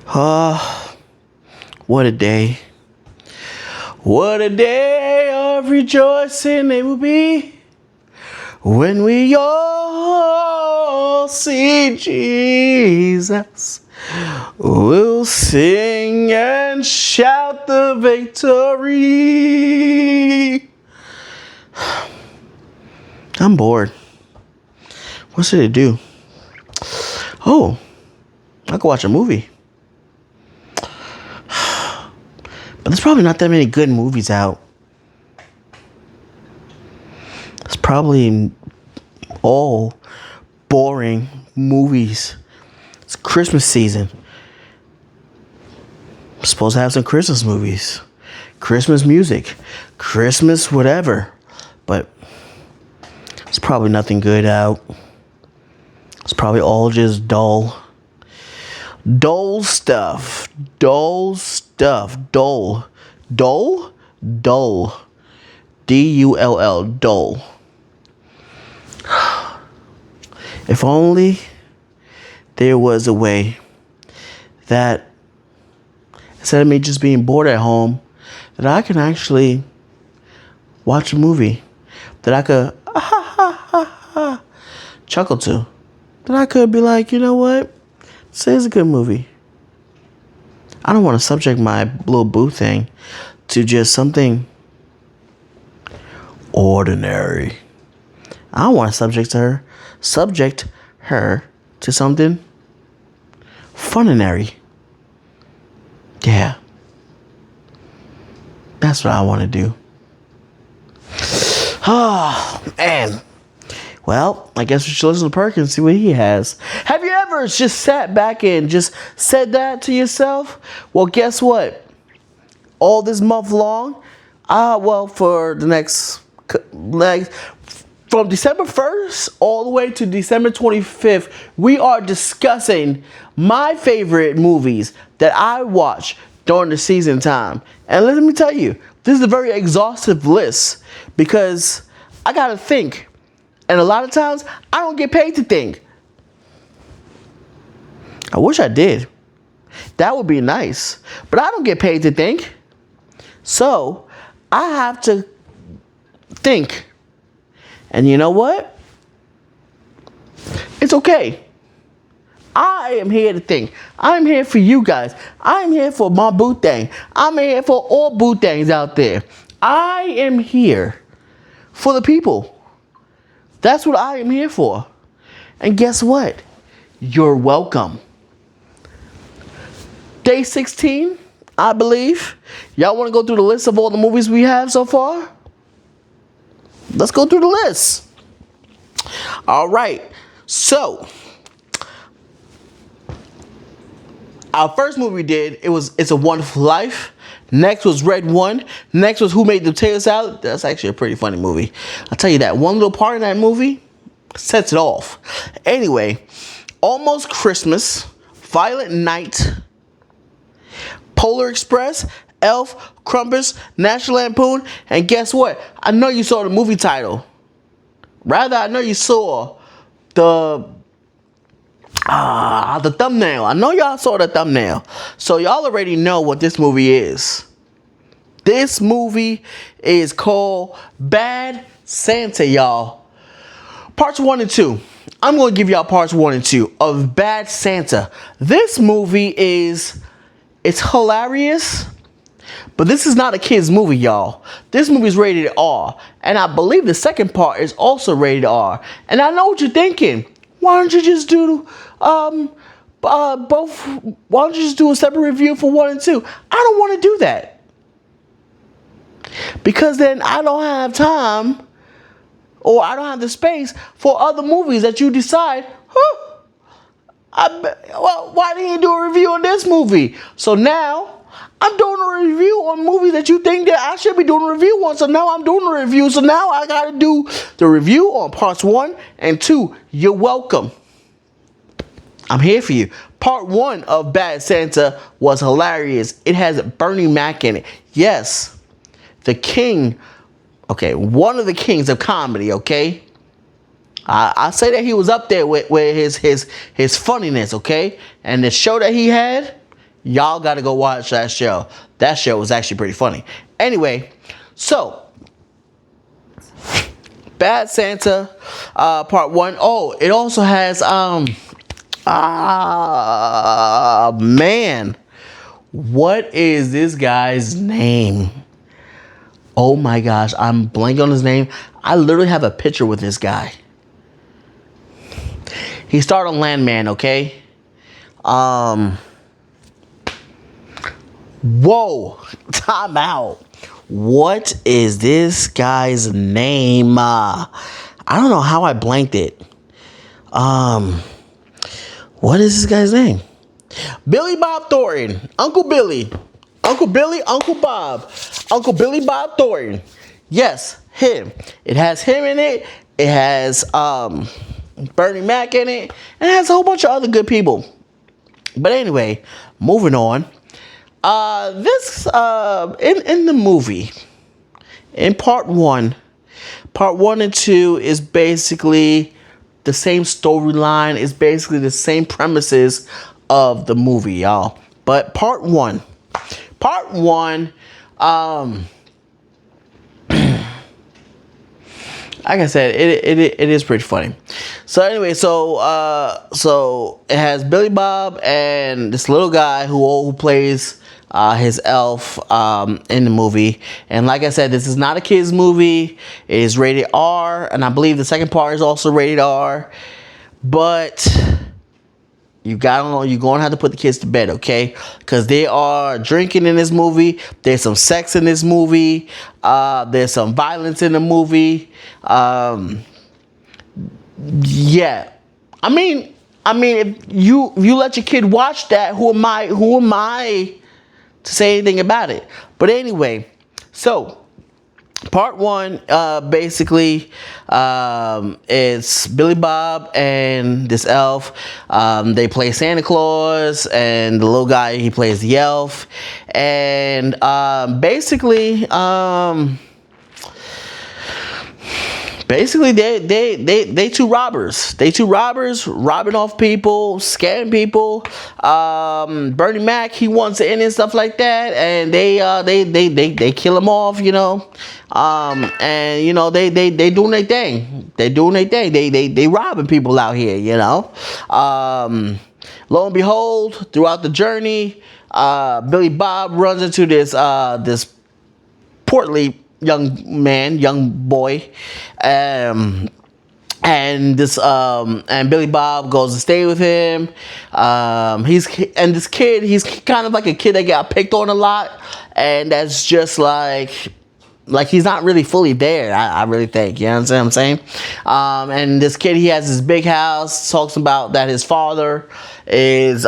Ah, what a day. What a day of rejoicing it will be when we all see Jesus. We'll sing and shout the victory. I'm bored. What's it to do? Oh, I could watch a movie. But there's probably not that many good movies out. It's probably all boring movies. It's Christmas season. I'm supposed to have some Christmas movies. Christmas music. Christmas whatever. But it's probably nothing good out. It's probably all just dull. Dull stuff. Dull stuff. Dull. Dull? Dull. D-U-L-L. Dull. If only there was a way that instead of me just being bored at home, that I can actually watch a movie that I could chuckle to. That I could be like, you know what? This is a good movie. I don't want to subject my little boo thing to just something ordinary. I want to subject her to something funinary. Yeah. That's what I want to do. Oh, man. Well, I guess we should listen to Perkins and see what he has. Have you ever just sat back and just said that to yourself? Well, guess what? All this month long, for the next, from December 1st all the way to December 25th, we are discussing my favorite movies that I watch during the season time. And let me tell you, this is a very exhaustive list because I got to think. And a lot of times, I don't get paid to think. I wish I did. That would be nice. But I don't get paid to think. So, I have to think. And you know what? It's okay. I am here to think. I'm here for you guys. I'm here for my boo thing. I'm here for all boo things out there. I am here for the people. That's what I am here for. And guess what? You're welcome. Day 16, I believe. Y'all want to go through the list of all the movies we have so far? Let's go through the list. All right. So, our first movie we did, It's a Wonderful Life. Next was Red One. Next was Who Made the Potato Salad. That's actually a pretty funny movie. I'll tell you that. One little part in that movie sets it off. Anyway, Almost Christmas, Violent Night, Polar Express, Elf, Krampus, National Lampoon, and guess what? I know you saw the movie title. Rather, I know you saw the thumbnail. I know y'all saw the thumbnail. So y'all already know what this movie is. This movie is called Bad Santa, y'all. Parts 1 and 2. I'm going to give y'all parts 1 and 2 of Bad Santa. This movie it's hilarious, but this is not a kid's movie, y'all. This movie is rated R. And I believe the second part is also rated R. And I know what you're thinking. Why don't you just do both? Why don't you just do a separate review for 1 and 2? I don't want to do that. Because then I don't have time or I don't have the space for other movies that you decide, why didn't you do a review on this movie? So now I'm doing a review on movies that you think that I should be doing a review on. So now I'm doing a review. So now I got to do the review on parts 1 and 2. You're welcome. I'm here for you. Part 1 of Bad Santa was hilarious. It has Bernie Mac in it. Yes. The king, one of the kings of comedy, okay? I say that he was up there with his funniness, okay? And the show that he had, Y'all got to go watch that show. That show was actually pretty funny. Anyway, so Bad Santa, part 1. Oh, it also has man, what is this guy's name? Oh my gosh, I'm blanking on his name. I literally have a picture with this guy. He starred on Landman, okay? Whoa, time out. What is this guy's name? I don't know how I blanked it. What is this guy's name? Billy Bob Thornton. Uncle Billy. Uncle Billy, Uncle Bob. Uncle Billy Bob Thornton. Yes, him. It has him in it. It has Bernie Mac in it. And it has a whole bunch of other good people. But anyway, moving on. This in the movie, in part 1 and 2 is basically the same storyline. It's basically the same premises of the movie, y'all. But part 1, like I said, it is pretty funny. So anyway, so it has Billy Bob and this little guy who plays his elf in the movie. And like I said, this is not a kids movie. It is rated R, and I believe the second part is also rated R. But you're going to have to put the kids to bed, okay? Because they are drinking in this movie. There's some sex in this movie. There's some violence in the movie. Yeah. I mean, if you let your kid watch that, who am I to say anything about it? But anyway, so part 1, basically, it's Billy Bob and this elf. They play Santa Claus, and the little guy, he plays the elf. And basically, they two robbers. They two robbers robbing off people, scamming people. Bernie Mac, he wants to end and stuff like that, and they kill him off, you know. And you know they doing their thing. They doing their thing. They robbing people out here, you know. Lo and behold, throughout the journey, Billy Bob runs into this portly young boy, and Billy Bob goes to stay with him. This kid, he's kind of like a kid that got picked on a lot, and that's just like he's not really fully there. I really think, you know what I'm saying? And this kid, he has this big house. Talks about that his father is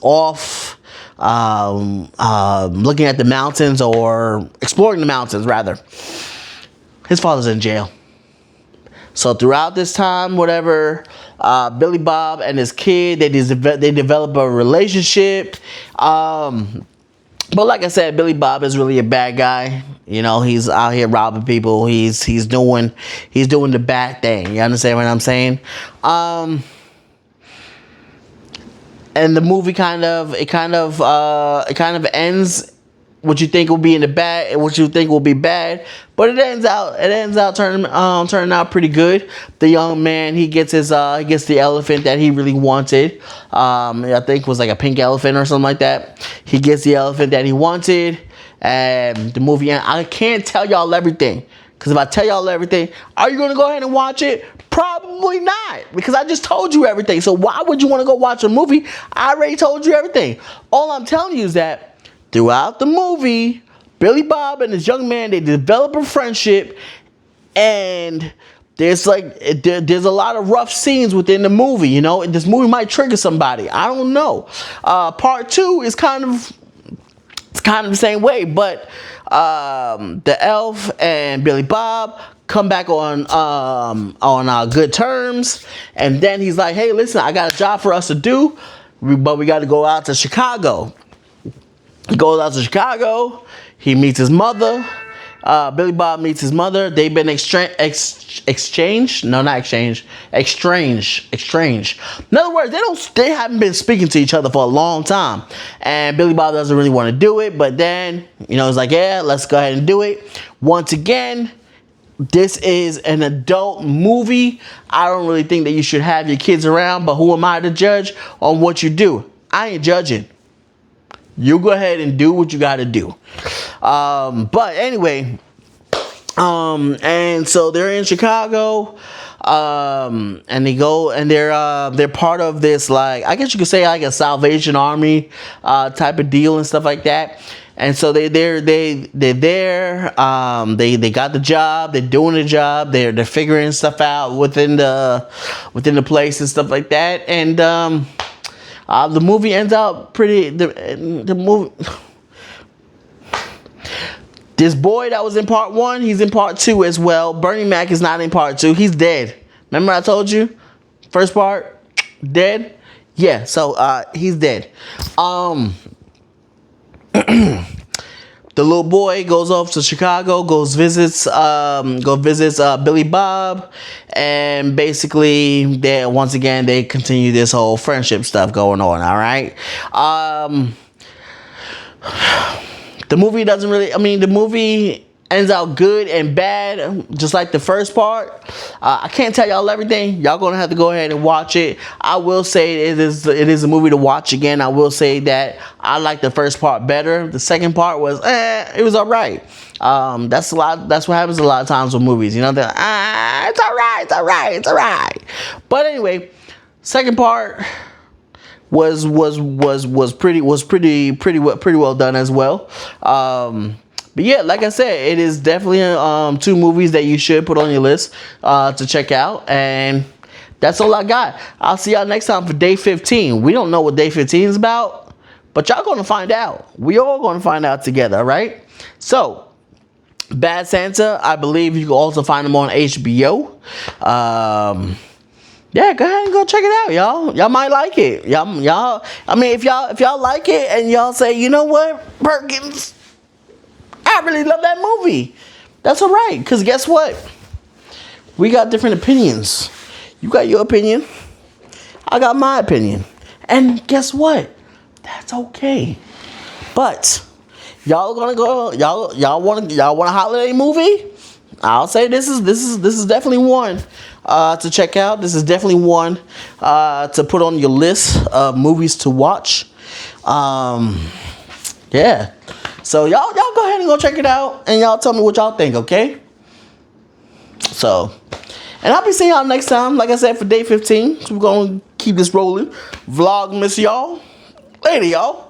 off. Looking at the mountains, or exploring the mountains rather. His father's in jail. So throughout this time, whatever, Billy Bob and his kid, they develop a relationship. But like I said, Billy Bob is really a bad guy. You know, he's out here robbing people. He's doing the bad thing. You understand what I'm saying? And the movie kind of ends what you think will be in the bad, what you think will be bad, but it ends out turning out pretty good. The young man, he gets the elephant that he really wanted. I think it was like a pink elephant or something like that. He gets the elephant that he wanted, and the movie ends. I can't tell y'all everything, because if I tell y'all everything, are you gonna go ahead and watch it? Probably not, because I just told you everything. So why would you want to go watch a movie? I already told you everything. All I'm telling you is that throughout the movie, Billy Bob and this young man, they develop a friendship, and there's a lot of rough scenes within the movie. You know, this movie might trigger somebody. I don't know. Part 2 is kind of the same way, but the elf and Billy Bob come back on good terms, and then he's like, hey, listen, I got a job for us to do, but we got to go out to Chicago. He goes out to Chicago, he meets his mother, Billy Bob meets his mother. They've been exchanged. No, not exchange. Exchange. In other words, they haven't been speaking to each other for a long time. And Billy Bob doesn't really want to do it, but then, it's like, yeah, let's go ahead and do it. Once again, this is an adult movie. I don't really think that you should have your kids around, but who am I to judge on what you do? I ain't judging. You go ahead and do what you got to do. But anyway, and so they're in Chicago, and they go and they're part of this, like, I guess you could say like a Salvation Army type of deal and stuff like that. And so they're there. They got the job. They're doing the job. They're figuring stuff out within the place and stuff like that. And the movie ends out pretty. The movie. This boy that was in part 1, he's in part 2 as well. Bernie Mac is not in part 2. He's dead. Remember I told you? First part, dead. Yeah. So he's dead. The little boy goes off to Chicago, visits Billy Bob, and basically they continue this whole friendship stuff going on. All right. The movie doesn't really. The movie ends out good and bad, just like the first part. I can't tell y'all everything. Y'all gonna have to go ahead and watch it. I will say it is a movie to watch again. I will say that I like the first part better. The second part was it was alright. That's what happens a lot of times with movies. It's alright. But anyway, second part was pretty well done as well. But yeah, like I said, it is definitely 2 movies that you should put on your list to check out. And that's all I got. I'll see y'all next time for day 15. We don't know what day 15 is about, but y'all going to find out. We all going to find out together, all right? So, Bad Santa, I believe you can also find them on HBO. Yeah, go ahead and go check it out, y'all. Y'all might like it. Y'all. If y'all like it and y'all say, you know what, Perkins, I really love that movie. That's all right, because guess what? We got different opinions. You got your opinion. I got my opinion. And guess what? That's okay. But y'all gonna go. Y'all want a holiday movie? I'll say this is definitely one to check out. This is definitely one to put on your list of movies to watch. Yeah. So y'all go ahead and go check it out, and y'all tell me what y'all think, okay? So, and I'll be seeing y'all next time, like I said, for day 15. So we're gonna keep this rolling. Vlogmas, y'all. Later, y'all.